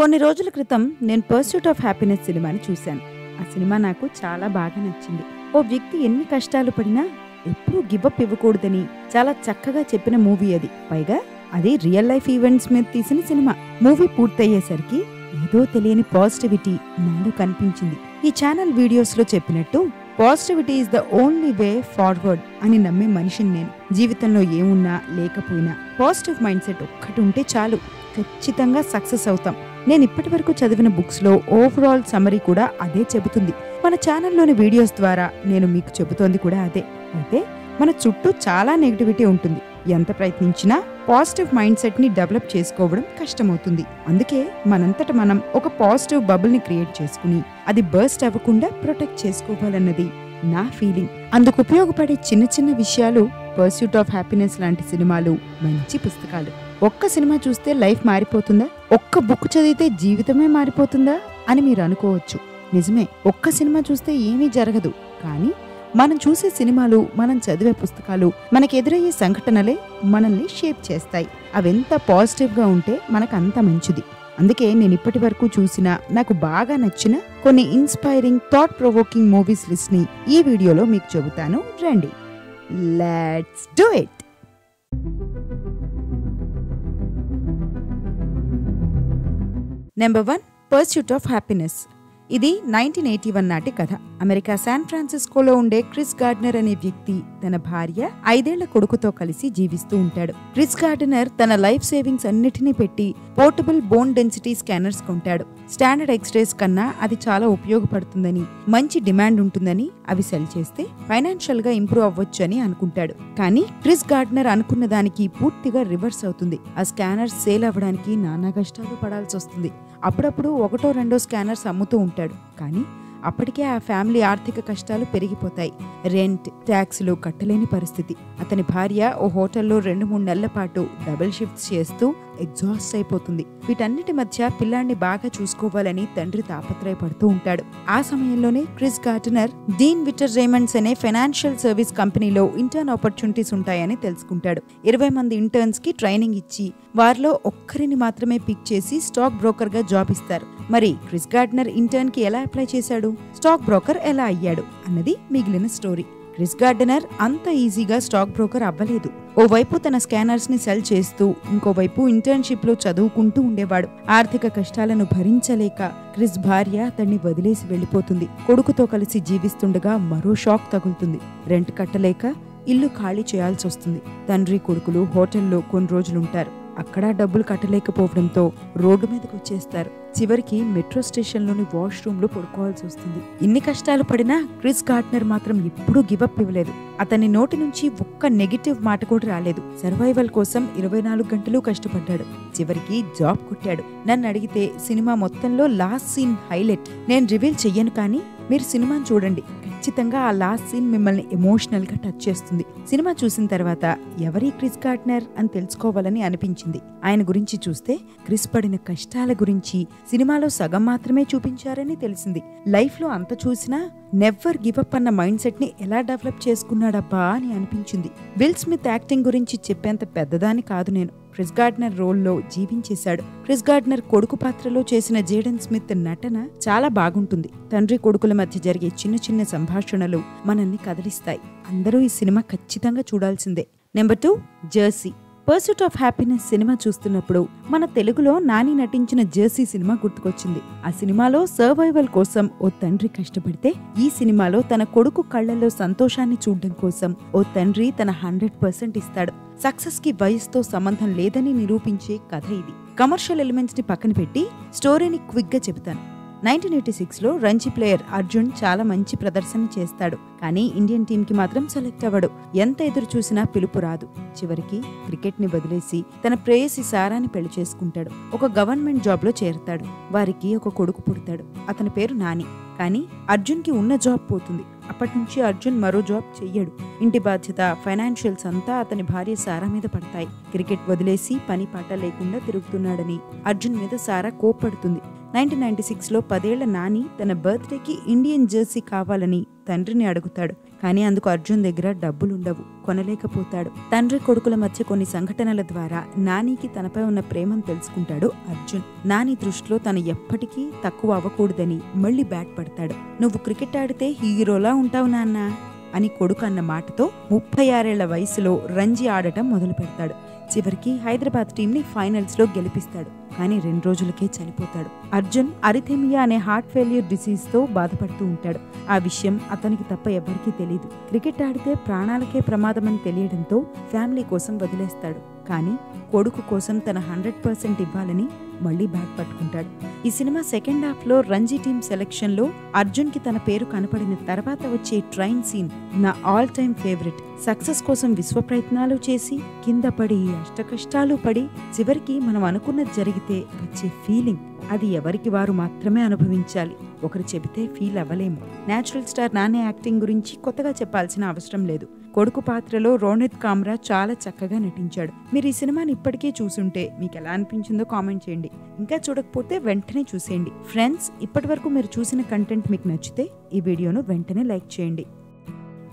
కొన్ని రోజుల క్రితం నేను పర్స్యూట్ ఆఫ్ హ్యాపీనెస్ సినిమాని చూశాను. ఆ సినిమా నాకు చాలా బాగా నచ్చింది. ఓ వ్యక్తి ఎన్ని కష్టాలు పడినా ఎప్పుడూ గివప్ ఇవ్వకూడదని చాలా చక్కగా చెప్పిన మూవీ అది. పైగా అది రియల్ లైఫ్ ఈవెంట్స్ మీద తీసిన సినిమా. మూవీ పూర్తయ్యేసరికి ఏదో తెలియని పాజిటివిటీ నాలో కనిపించింది. ఈ ఛానల్ వీడియోస్ లో చెప్పినట్టు positivity is the only way forward అని నమ్మే మనిషిని నేను. జీవితంలో ఏమున్నా లేకపోయినా పాజిటివ్ మైండ్ సెట్ ఒక్కటి ఉంటే చాలు, ఖచ్చితంగా సక్సెస్ అవుతాం. నేను ఇప్పటి వరకు చదివిన బుక్స్ లో ఓవరాల్ సమరీ కూడా అదే చెబుతుంది. మన ఛానల్లోని వీడియోస్ ద్వారా నేను మీకు చెబుతోంది కూడా అదే. అయితే మన చుట్టూ చాలా నెగిటివిటీ ఉంటుంది. ఎంత ప్రయత్నించినా పాజిటివ్ మైండ్ సెట్ ని డెవలప్ చేసుకోవడం కష్టమవుతుంది. అందుకే మనంతట మనం ఒక పాజిటివ్ బబుల్ ని క్రియేట్ చేసుకుని అది బర్స్ట్ అవ్వకుండా ప్రొటెక్ట్ చేసుకోవాలన్నది నా ఫీలింగ్. అందుకు ఉపయోగపడే చిన్న చిన్న విషయాలు పర్స్యూట్ ఆఫ్ హ్యాపీనెస్ లాంటి సినిమాలు, మంచి పుస్తకాలు. ఒక్క సినిమా చూస్తే లైఫ్ మారిపోతుందా, ఒక్క బుక్ చదివితే జీవితమే మారిపోతుందా అని మీరు అనుకోవచ్చు. నిజమే, ఒక్క సినిమా చూస్తే ఏమీ జరగదు. కానీ మనం చూసే సినిమాలు, మనం చదివే పుస్తకాలు, మనకు ఎదురయ్యే సంఘటనలే మనల్ని షేప్ చేస్తాయి. అవెంత పాజిటివ్ గా ఉంటే మనకు అంత మంచిది. అందుకే నేను ఇప్పటి వరకు చూసిన, నాకు బాగా నచ్చిన కొన్ని inspiring, thought provoking movies list ని ఈ వీడియోలో మీకు చెబుతాను. రండి, let's do it. Number 1, pursuit of happiness. ఇది 1981 నాటి కథ. అమెరికా శాన్ ఫ్రాన్సిస్కోలో ఉండే క్రిస్ గార్డనర్ అనే వ్యక్తి తన భార్య 5 ఏళ్ల కొడుకుతో కలిసి జీవిస్తూ ఉంటాడు. క్రిస్ గార్డనర్ తన లైఫ్ సేవింగ్స్ అన్నిటినీ పెట్టి పోర్టబుల్ బోన్ డెన్సిటీ స్కానర్స్ కొంటాడు. స్టాండర్డ్ ఎక్స్రేస్ కన్నా అది చాలా ఉపయోగపడుతుందని, మంచి డిమాండ్ ఉంటుందని అవి సెల్ చేస్తే ఫైనాన్షియల్ గా ఇంప్రూవ్ అవ్వచ్చు అని అనుకుంటాడు. కానీ క్రిస్ గార్డనర్ అనుకున్న దానికి పూర్తిగా రివర్స్ అవుతుంది. ఆ స్కానర్స్ సేల్ అవ్వడానికి నానా కష్టాలు పడాల్సి వస్తుంది. అప్పుడప్పుడు 1-2 స్కానర్స్ అమ్ముతూ ఉంటాడు. కానీ అప్పటికే ఆ ఫ్యామిలీ ఆర్థిక కష్టాలు పెరిగిపోతాయి. రెంట్, ట్యాక్స్లు కట్టలేని పరిస్థితి. అతని భార్య ఓ హోటల్లో 2-3 నెలల పాటు డబుల్ షిఫ్ట్స్ చేస్తూ ఎగ్జాస్ట్ అయిపోతుంది. వీటన్నిటి మధ్య పిల్లాన్ని బాగా చూసుకోవాలని తండ్రి తాపత్రయపడుతూ ఉంటాడు. ఆ సమయంలోనే క్రిస్ గార్డనర్ డీన్ విటర్ రేమండ్స్ అనే ఫైనాన్షియల్ సర్వీస్ కంపెనీలో ఇంటర్న్ ఆపర్చునిటీస్ ఉంటాయని తెలుసుకుంటాడు. 20 మంది ఇంటర్న్స్ కి ట్రైనింగ్ ఇచ్చి వారిలో ఒక్కరిని మాత్రమే పిక్ చేసి స్టాక్ బ్రోకర్ గా జాబ్ ఇస్తారు. మరి క్రిస్ గార్డనర్ ఇంటర్న్ కి ఎలా అప్లై చేశాడు, స్టాక్ బ్రోకర్ ఎలా అయ్యాడు అన్నది మిగిలిన స్టోరీ. క్రిస్ గార్డనర్ అంత ఈజీగా స్టాక్ బ్రోకర్ అవ్వలేదు. ఓవైపు తన స్కానర్స్ ని సెల్ చేస్తూ, ఇంకోవైపు ఇంటర్న్షిప్ లో చదువుకుంటూ ఉండేవాడు. ఆర్థిక కష్టాలను భరించలేక క్రిస్ భార్య అతన్ని వదిలేసి వెళ్లిపోతుంది. కొడుకుతో కలిసి జీవిస్తుండగా మరో షాక్ తగులుతుంది. రెంట్ కట్టలేక ఇల్లు ఖాళీ చేయాల్సి వస్తుంది. తండ్రి కొడుకులు హోటల్లో కొన్ని రోజులుంటారు. అక్కడ డబ్బులు కట్టలేకపోవడంతో రోడ్డు మీదకి వచ్చేస్తారు. చివరికి మెట్రో స్టేషన్ లోని వాష్రూమ్ లో పడుకోవాల్సి వస్తుంది. ఇన్ని కష్టాలు పడినా క్రిస్ గార్డనర్ మాత్రం ఎప్పుడూ గివప్ ఇవ్వలేదు. అతని నోటి నుంచి ఒక్క నెగిటివ్ మాట కూడా రాలేదు. సర్వైవల్ కోసం 24 గంటలు కష్టపడ్డాడు. చివరికి జాబ్ కొట్టాడు. నన్ను అడిగితే సినిమా మొత్తంలో లాస్ట్ సీన్ హైలైట్. నేను రివీల్ చెయ్యను, కానీ మీరు సినిమాని చూడండి. ఖచ్చితంగా ఆ లాస్ట్ సీన్ మిమ్మల్ని ఎమోషనల్ గా టచ్ చేస్తుంది. సినిమా చూసిన తర్వాత ఎవరి క్రిస్ గార్డనర్ అని తెలుసుకోవాలని అనిపించింది. ఆయన గురించి చూస్తే క్రిస్ పడిన కష్టాల గురించి సినిమాలో సగం మాత్రమే చూపించారని తెలిసింది. లైఫ్ లో అంత చూసినా నెవర్ గివ్ అప్ అన్న మైండ్ సెట్ ని ఎలా డెవలప్ చేసుకున్నాడబ్బా అని అనిపించింది. విల్ స్మిత్ యాక్టింగ్ గురించి చెప్పేంత పెద్దదాని కాదు నేను. క్రిస్ గార్డనర్ రోల్లో జీవించేశాడు. క్రిస్ గార్డనర్ కొడుకు పాత్రలో చేసిన జేడెన్ స్మిత్ నటన చాలా బాగుంటుంది. తండ్రి కొడుకుల మధ్య జరిగే చిన్న చిన్న సంభాషణలు మనల్ని కదిలిస్తాయి. అందరూ ఈ సినిమా ఖచ్చితంగా చూడాల్సిందే. Number 2, Jersey. Pursuit of happiness cinema చూస్తున్నప్పుడు మన తెలుగులో నాని నటించిన జెర్సీ సినిమా గుర్తుకొచ్చింది. ఆ సినిమాలో సర్వైవల్ కోసం ఓ తండ్రి కష్టపడితే, ఈ సినిమాలో తన కొడుకు కళ్లలో సంతోషాన్ని చూడడం కోసం ఓ తండ్రి తన 100% ఇస్తాడు. సక్సెస్ కి వయసుతో సంబంధం లేదని నిరూపించే కథ ఇది. కమర్షియల్ ఎలిమెంట్స్ ని పక్కన పెట్టి స్టోరీని క్విక్ గా చెబుతాను. 1986లో రంజీ ప్లేయర్ అర్జున్ చాలా మంచి ప్రదర్శన చేస్తాడు. కానీ ఇండియన్ టీమ్ కి మాత్రం సెలెక్ట్ అవ్వడు. ఎంత ఎదురు చూసినా పిలుపు రాదు. చివరికి క్రికెట్ ని వదిలేసి తన ప్రేయసి సారాని పెళ్లి చేసుకుంటాడు. ఒక గవర్నమెంట్ జాబ్ లో చేరతాడు. వారికి ఒక కొడుకు పుడతాడు. అతని పేరు నాని. కానీ అర్జున్ కి ఉన్న జాబ్ పోతుంది. అప్పటి నుంచి అర్జున్ మరో జాబ్ చెయ్యడు. ఇంటి బాధ్యత, ఫైనాన్షియల్స్ అంతా అతని భార్య సారా మీద పడతాయి. క్రికెట్ వదిలేసి పని పాట లేకుండా తిరుగుతున్నాడని అర్జున్ మీద సారా కోప్పడుతుంది. 1996లో 10 ఏళ్ల నాని తన బర్త్డేకి ఇండియన్ జెర్సీ కావాలని తండ్రిని అడుగుతాడు. కానీ అందుకు అర్జున్ దగ్గర డబ్బులుండవు, కొనలేకపోతాడు. తండ్రి కొడుకుల మధ్య కొన్ని సంఘటనల ద్వారా నానికి తనపై ఉన్న ప్రేమను తెలుసుకుంటాడు అర్జున్. నాని దృష్టిలో తను ఎప్పటికీ తక్కువ అవ్వకూడదని మళ్ళీ బ్యాట్ పడతాడు. నువ్వు క్రికెట్ ఆడితే హీరోలా ఉంటావు నాన్న అని కొడుకు అన్న మాటతో 36 ఏళ్ల వయసులో రంజీ ఆడటం మొదలు పెడతాడు. చివరికి హైదరాబాద్ టీంని ఫైనల్స్ లో గెలిపిస్తాడు. కానీ 2 రోజులకే చనిపోతాడు. అర్జున్ అరిథెమియా అనే హార్ట్ ఫెయిల్యూర్ డిసీజ్ తో బాధపడుతూ ఉంటాడు. ఆ విషయం అతనికి తప్ప ఎవరికీ తెలియదు. క్రికెట్ ఆడితే ప్రాణాలకే ప్రమాదమని తెలియడంతో ఫ్యామిలీ కోసం వదిలేస్తాడు. కానీ కొడుకు కోసం తన 100% ఇవ్వాలని మళ్లీ బ్యాట్ పట్టుకుంటాడు. ఈ సినిమా సెకండ్ హాఫ్ లో రంజీ టీమ్ సెలెక్షన్ లో అర్జున్ కి తన పేరు కనపడిన తర్వాత వచ్చే ట్రైన్ సీన్ నా ఆల్ టైమ్ ఫేవరెట్. సక్సెస్ కోసం విశ్వ ప్రయత్నాలు చేసి కింద పడి అష్టకష్టాలు పడి చివరికి మనం అనుకున్నది జరిగితే వచ్చే ఫీలింగ్ అది ఎవరికి వారు మాత్రమే అనుభవించాలి. ఒకరు చెబితే ఫీల్ అవ్వలేము. నేచురల్ స్టార్ నాని యాక్టింగ్ గురించి కొత్తగా చెప్పాల్సిన అవసరం లేదు. కొడుకు పాత్రలో రోనిత్ కామ్రా చాలా చక్కగా నటించాడు. మీరు ఈ సినిమాని ఇప్పటికే చూసుంటే మీకు ఎలా అనిపించిందో కామెంట్ చేయండి. ఇంకా చూడకపోతే వెంటనే చూసేయండి. ఫ్రెండ్స్, ఇప్పటి వరకు మీరు చూసిన కంటెంట్ మీకు నచ్చితే ఈ వీడియోను వెంటనే లైక్ చేయండి.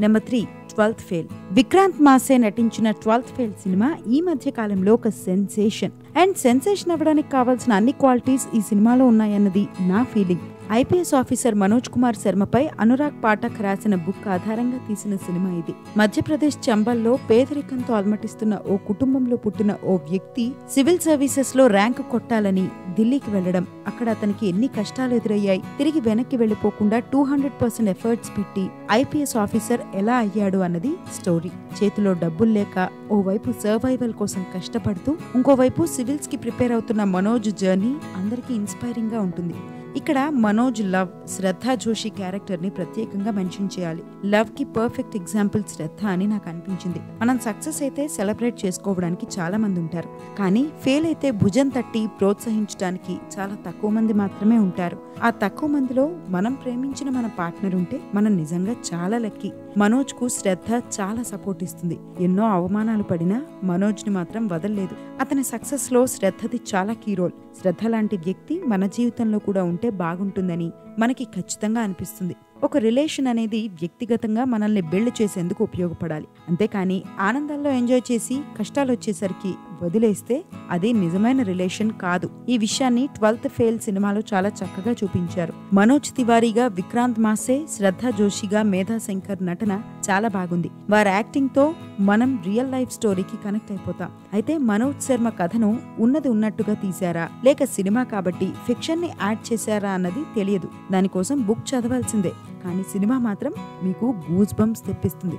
Number 3, 12th fail. విక్రాంత్ మాసే నటించిన 12th ఫెయిల్ సినిమా ఈ మధ్య కాలంలో ఒక సెన్సేషన్. అండ్ సెన్సేషన్ అవ్వడానికి కావాల్సిన అన్ని క్వాలిటీస్ ఈ సినిమాలో ఉన్నాయన్నది నా feeling. IPS officer Manoj Kumar శర్మపై అనురాగ్ పాఠక్ రాసిన బుక్ ఆధారంగా తీసిన సినిమా ఇది. మధ్యప్రదేశ్ చంబల్లో పేదరికంతో అలమటిస్తున్న ఓ కుటుంబంలో పుట్టిన ఓ వ్యక్తి సివిల్ సర్వీసెస్ లో ర్యాంక్ కొట్టాలని ఢిల్లీకి వెళ్లడం, అక్కడ అతనికి ఎన్ని కష్టాలు ఎదురయ్యాయి, తిరిగి వెనక్కి వెళ్లిపోకుండా 200% ఎఫర్ట్స్ పెట్టి ఐపీఎస్ ఆఫీసర్ ఎలా అయ్యాడు అన్నది స్టోరీ. చేతిలో డబ్బులు లేక ఓవైపు సర్వైవల్ కోసం కష్టపడుతూ ఇంకోవైపు సివిల్స్ కి ప్రిపేర్ అవుతున్న మనోజ్ జర్నీ అందరికీ ఇన్స్పైరింగ్ గా ఉంటుంది. ఇక్కడ మనోజ్ లవ్, శ్రద్ధ జోషి క్యారెక్టర్ ని ప్రత్యేకంగా మెన్షన్ చేయాలి. లవ్ కి పర్ఫెక్ట్ ఎగ్జాంపుల్ శ్రద్ధ అని నాకు అనిపించింది. మనం సక్సెస్ అయితే సెలబ్రేట్ చేసుకోవడానికి చాలా మంది ఉంటారు, కానీ ఫెయిల్ అయితే భుజం తట్టి ప్రోత్సహించడానికి చాలా తక్కువ మంది మాత్రమే ఉంటారు. ఆ తక్కువ మందిలో మనం ప్రేమించిన మన పార్ట్నర్ ఉంటే మనం నిజంగా చాలా లక్కీ. మనోజ్ కు శ్రద్ధ చాలా సపోర్ట్ ఇస్తుంది. ఎన్నో అవమానాలు పడినా మనోజ్ ని మాత్రం వదలలేదు. అతని సక్సెస్ లో శ్రద్ధది చాలా కీ రోల్. శ్రద్ధ లాంటి వ్యక్తి మన జీవితంలో కూడా ఉంటే బాగుంటుందని మనకి ఖచ్చితంగా అనిపిస్తుంది. ఒక రిలేషన్ అనేది వ్యక్తిగతంగా మనల్ని బిల్డ్ చేసేందుకు ఉపయోగపడాలి. అంతేకాని ఆనందాల్లో ఎంజాయ్ చేసి కష్టాలు వచ్చేసరికి వదిలేస్తే అది నిజమైన రిలేషన్ కాదు. ఈ విషయాన్ని 12th ఫెయిల్ సినిమాలో చాలా చక్కగా చూపించారు. మనోజ్ తివారీగా విక్రాంత్ మాసే, శ్రద్ధ జోషిగా మేధా శంకర్ నటన చాలా బాగుంది. వారి యాక్టింగ్ తో మనం రియల్ లైఫ్ స్టోరీకి కనెక్ట్ అయిపోతాం. అయితే మనోజ్ శర్మ కథను ఉన్నది ఉన్నట్టుగా తీశారా లేక సినిమా కాబట్టి ఫిక్షన్ ని యాడ్ చేశారా అన్నది తెలియదు. దానికోసం బుక్ చదవాల్సిందే. కానీ సినిమా మాత్రం మీకు గూస్ బంప్స్ తెప్పిస్తుంది.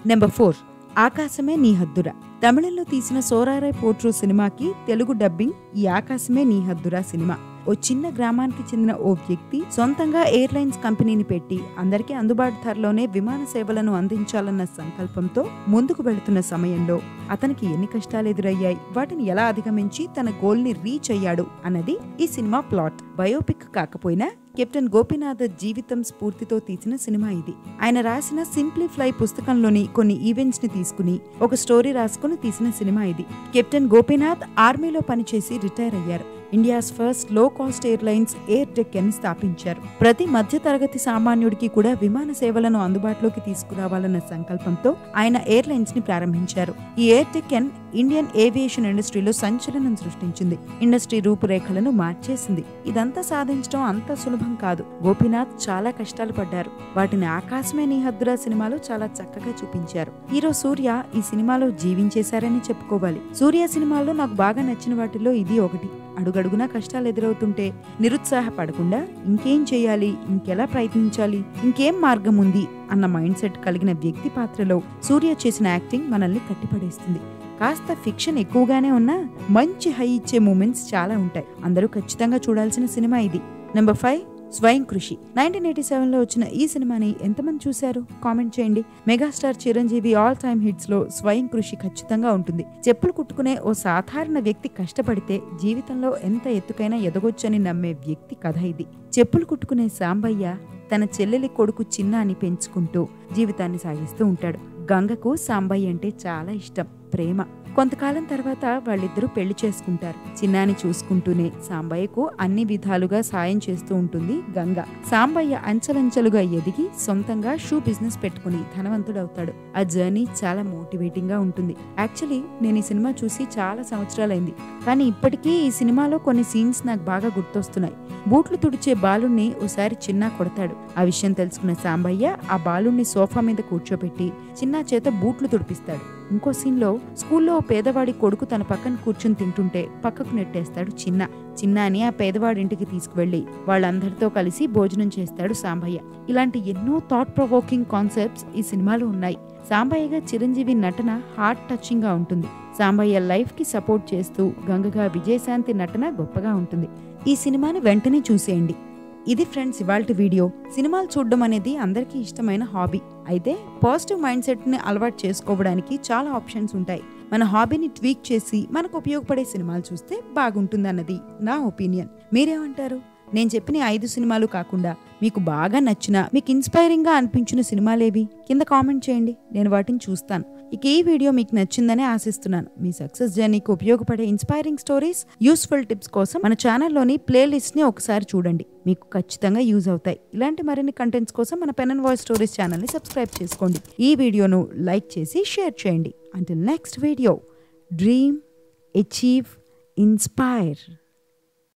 నెంబర్ 4, ఆకాశమే నీ హద్దురా. తమిళంలో తీసిన సోరారై పోట్రో సినిమాకి తెలుగు డబ్బింగ్ ఈ ఆకాశమే నీ హద్దురా సినిమా. ఓ చిన్న గ్రామానికి చెందిన ఓ వ్యక్తి సొంతంగా ఎయిర్లైన్స్ కంపెనీని పెట్టి అందరికీ అందుబాటు ధరలోనే విమాన సేవలను అందించాలన్న సంకల్పంతో ముందుకు వెళుతున్న సమయంలో అతనికి ఎన్ని కష్టాలు ఎదురయ్యాయి, వాటిని ఎలా అధిగమించి తన గోల్ ని రీచ్ అయ్యాడు అన్నది ఈ సినిమా ప్లాట్. బయోపిక్ కాకపోయినా కెప్టెన్ గోపీనాథ్ జీవితం స్ఫూర్తితో తీసిన సినిమా ఇది. ఆయన రాసిన సింప్లీ ఫ్లై పుస్తకంలోని కొన్ని ఈవెంట్స్ ని తీసుకుని ఒక స్టోరీ రాసుకుని తీసిన సినిమా ఇది. కెప్టెన్ గోపీనాథ్ ఆర్మీలో పనిచేసి రిటైర్ అయ్యారు. ఇండియాస్ ఫస్ట్ లో కాస్ట్ ఎయిర్లైన్స్ ఎయిర్ టెక్కన్ ని స్థాపించారు. ప్రతి మధ్య తరగతి సామాన్యుడికి కూడా విమాన సేవలను అందుబాటులోకి తీసుకురావాలన్న సంకల్పంతో ఆయన ఎయిర్లైన్స్ ని ప్రారంభించారు. ఈ ఎయిర్ టెక్కన్ ఇండియన్ ఏవియేషన్ ఇండస్ట్రీలో సంచలనం సృష్టించింది. ఇండస్ట్రీ రూపురేఖలను మార్చేసింది. ఇదంతా సాధించడం అంత సులభం కాదు. గోపీనాథ్ చాలా కష్టాలు పడ్డారు. వాటిని ఆకాశమే నీ హద్దురా సినిమాలో చాలా చక్కగా చూపించారు. హీరో సూర్య ఈ సినిమాలో జీవించేశారని చెప్పుకోవాలి. సూర్య సినిమాలో నాకు బాగా నచ్చిన వాటిలో ఇది ఒకటి. అడుగడుగునా కష్టాలు ఎదురవుతుంటే నిరుత్సాహపడకుండా ఇంకేం చేయాలి, ఇంకెలా ప్రయత్నించాలి, ఇంకేం మార్గం ఉంది అన్న మైండ్ సెట్ కలిగిన వ్యక్తి పాత్రలో సూర్య చేసిన యాక్టింగ్ మనల్ని కట్టిపడేస్తుంది. కాస్త ఫిక్షన్ ఎక్కువగానే ఉన్నా మంచి హై ఇచ్చే మూమెంట్స్ చాలా ఉంటాయి. అందరూ ఖచ్చితంగా చూడాల్సిన సినిమా ఇది. నెంబర్ 5, స్వయం కృషి. 1987లో వచ్చిన ఈ సినిమాని ఎంతమంది చూశారు? కామెంట్ చేయండి. Megastar Chiranjeevi all time hits లో స్వయం కృషి ఖచ్చితంగా ఉంటుంది. చెప్పులు కుట్టుకునే ఓ సాధారణ వ్యక్తి కష్టపడితే జీవితంలో ఎంత ఎత్తుకైనా ఎదగొచ్చని నమ్మే వ్యక్తి కథ ఇది. చెప్పులు కుట్టుకునే సాంబయ్య తన చెల్లెలి కొడుకు చిన్నాని పెంచుకుంటూ జీవితాన్ని సాగిస్తూ ఉంటాడు. గంగకు సాంబయ్య అంటే చాలా ఇష్టం, ప్రేమ. కొంతకాలం తర్వాత వాళ్ళిద్దరూ పెళ్లి చేసుకుంటారు. చిన్నాని చూసుకుంటూనే సాంబయ్యకు అన్ని విధాలుగా సాయం చేస్తూ ఉంటుంది గంగ. సాంబయ్య అంచెలంచెలుగా ఎదిగి సొంతంగా షూ బిజినెస్ పెట్టుకుని ధనవంతుడవుతాడు. ఆ జర్నీ చాలా మోటివేటింగ్ గా ఉంటుంది. యాక్చువల్లీ నేను ఈ సినిమా చూసి చాలా సంవత్సరాలైంది, కానీ ఇప్పటికీ ఈ సినిమాలో కొన్ని సీన్స్ నాకు బాగా గుర్తొస్తున్నాయి. బూట్లు తుడిచే బాలుణ్ణి ఓసారి చిన్నా కొడతాడు. ఆ విషయం తెలుసుకున్న సాంబయ్య ఆ బాలుణ్ణి సోఫా మీద కూర్చోబెట్టి చిన్నా చేత బూట్లు తుడిపిస్తాడు. ఇంకో సీన్లో స్కూల్లో ఓ పేదవాడి కొడుకు తన పక్కన కూర్చుని తింటుంటే పక్కకు నెట్టేస్తాడు చిన్నాని ఆ పేదవాడింటికి తీసుకువెళ్లి వాళ్ళందరితో కలిసి భోజనం చేస్తాడు సాంబయ్య. ఇలాంటి ఎన్నో థాట్ ప్రొవోకింగ్ కాన్సెప్ట్స్ ఈ సినిమాలో ఉన్నాయి. సాంబయ్యగా చిరంజీవి నటన హార్ట్ టచింగ్ గా ఉంటుంది. సాంబయ్య లైఫ్ కి సపోర్ట్ చేస్తూ గంగగా విజయశాంతి నటన గొప్పగా ఉంటుంది. ఈ సినిమాని వెంటనే చూసేయండి. ఇది ఫ్రెండ్స్ ఇవాల్టి వీడియో. సినిమాలు చూడడం అనేది అందరికీ ఇష్టమైన హాబీ. అయితే పాజిటివ్ మైండ్ సెట్ ని అలవాటు చేసుకోవడానికి చాలా ఆప్షన్స్ ఉంటాయి. మన హాబీని ట్వీక్ చేసి మనకు ఉపయోగపడే సినిమాలు చూస్తే బాగుంటుందన్నది నా ఒపీనియన్. మీరేమంటారు? నేను చెప్పిన 5 సినిమాలు కాకుండా మీకు బాగా నచ్చిన, మీకు ఇన్స్పైరింగ్ గా అనిపించిన సినిమాలేవి కింద కామెంట్ చేయండి. నేను వాటిని చూస్తాను. ఇక ఈ వీడియో మీకు నచ్చిందని ఆశిస్తున్నాను. మీ సక్సెస్ జర్నీకి ఉపయోగపడే ఇన్స్పైరింగ్ స్టోరీస్, యూస్ఫుల్ టిప్స్ కోసం మన ఛానల్లోని ప్లేలిస్ట్ ని ఒకసారి చూడండి. మీకు ఖచ్చితంగా యూజ్ అవుతాయి. ఇలాంటి మరిన్ని కంటెంట్స్ కోసం మన pen and voice stories channel ని సబ్స్క్రైబ్ చేసుకోండి. ఈ వీడియోను లైక్ చేసి షేర్ చేయండి. Until next video, dream, achieve, inspire.